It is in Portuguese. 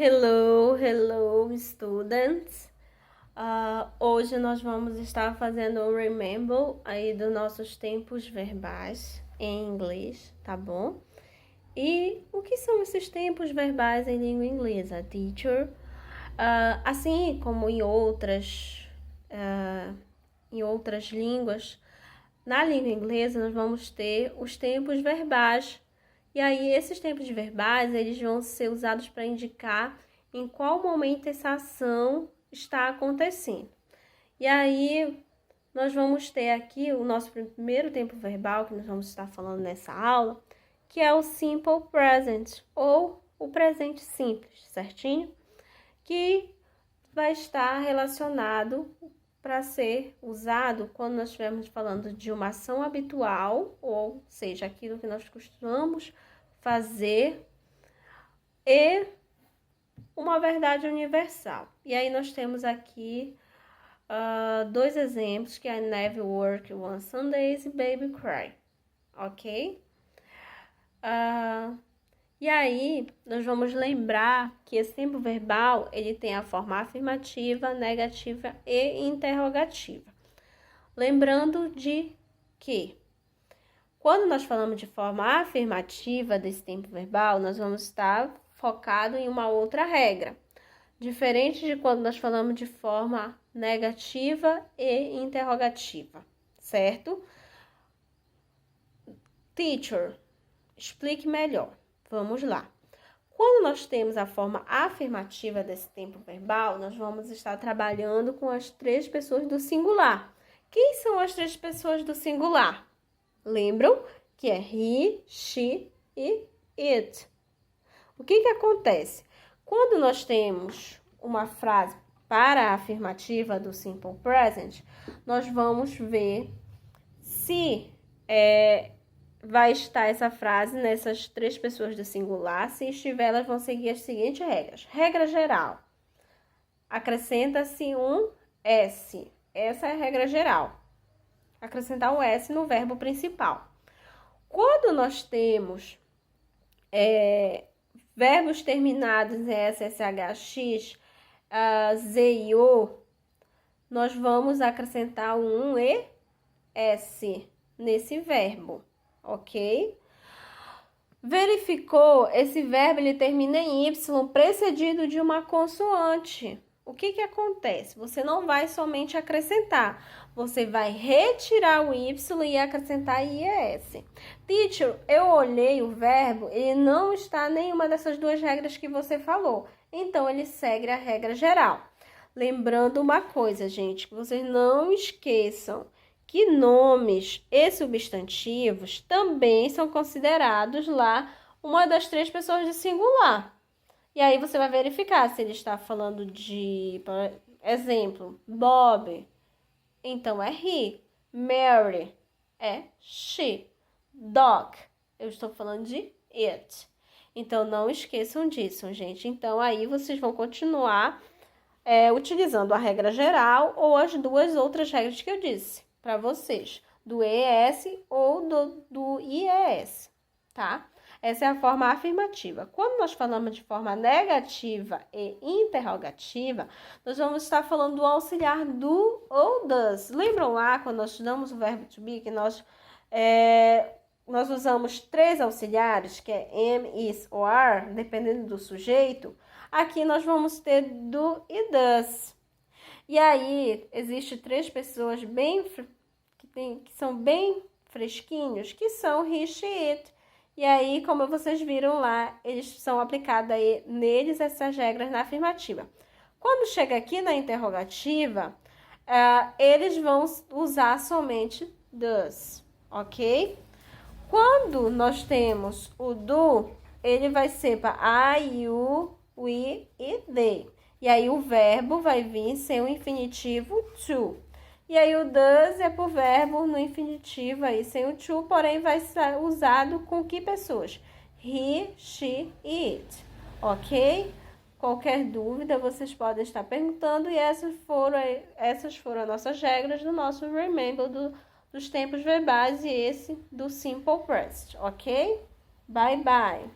Hello, students. Hoje nós vamos estar fazendo um remember aí dos nossos tempos verbais em inglês, tá bom? E o que são esses tempos verbais em língua inglesa, teacher? Assim como em outras línguas, na língua inglesa nós vamos ter os tempos verbais. E aí, esses tempos verbais, eles vão ser usados para indicar em qual momento essa ação está acontecendo. E aí, nós vamos ter aqui o nosso primeiro tempo verbal, que nós vamos estar falando nessa aula, que é o simple present, ou o presente simples, certinho? Que vai estar relacionado para ser usado quando nós estivermos falando de uma ação habitual, ou seja, aquilo que nós costumamos fazer, e uma verdade universal. E aí nós temos aqui dois exemplos, que é I never work one Sundays e Baby Cry, ok? E aí, nós vamos lembrar que esse tempo verbal, ele tem a forma afirmativa, negativa e interrogativa. Lembrando de que, quando nós falamos de forma afirmativa desse tempo verbal, nós vamos estar focado em uma outra regra. Diferente de quando nós falamos de forma negativa e interrogativa, certo? Teacher, explique melhor. Vamos lá. Quando nós temos a forma afirmativa desse tempo verbal, nós vamos estar trabalhando com as três pessoas do singular. Quem são as três pessoas do singular? Lembram que é he, she e it. O que acontece? Quando nós temos uma frase para a afirmativa do simple present, nós vamos ver se vai estar essa frase nessas três pessoas do singular. Se estiver, elas vão seguir as seguintes regras. Regra geral. Acrescenta-se um S. Essa é a regra geral. Acrescentar um S no verbo principal. Quando nós temos verbos terminados em S, SH, X, Z e O, nós vamos acrescentar um ES nesse verbo. Ok? Verificou, esse verbo ele termina em Y precedido de uma consoante. O que acontece? Você não vai somente acrescentar, você vai retirar o Y e acrescentar IES. Teacher, eu olhei o verbo, ele não está em nenhuma dessas duas regras que você falou. Então, ele segue a regra geral. Lembrando uma coisa, gente, que vocês não esqueçam que nomes e substantivos também são considerados lá uma das três pessoas de singular. E aí você vai verificar se ele está falando de, por exemplo, Bob, então é he. Mary é she. Dog, eu estou falando de it. Então não esqueçam disso, gente. Então aí vocês vão continuar utilizando a regra geral ou as duas outras regras que eu disse para vocês, do ES ou do IES, tá? Essa é a forma afirmativa. Quando nós falamos de forma negativa e interrogativa, nós vamos estar falando do auxiliar do ou does. Lembram lá, quando nós estudamos o verbo to be, que nós usamos três auxiliares, que é am, is ou are, dependendo do sujeito? Aqui nós vamos ter do e does. E aí, existe três pessoas que são bem fresquinhos, que são he, she, it. E aí, como vocês viram lá, eles são aplicadas neles essas regras na afirmativa. Quando chega aqui na interrogativa, eles vão usar somente does, ok? Quando nós temos o do, ele vai ser para I, you, we e they. E aí o verbo vai vir sem o infinitivo to. E aí o does é por verbo no infinitivo aí sem o to, porém vai ser usado com que pessoas? He, she e it. Ok? Qualquer dúvida vocês podem estar perguntando, e essas foram as nossas regras do nosso remember dos tempos verbais e esse do simple present, ok? Bye bye!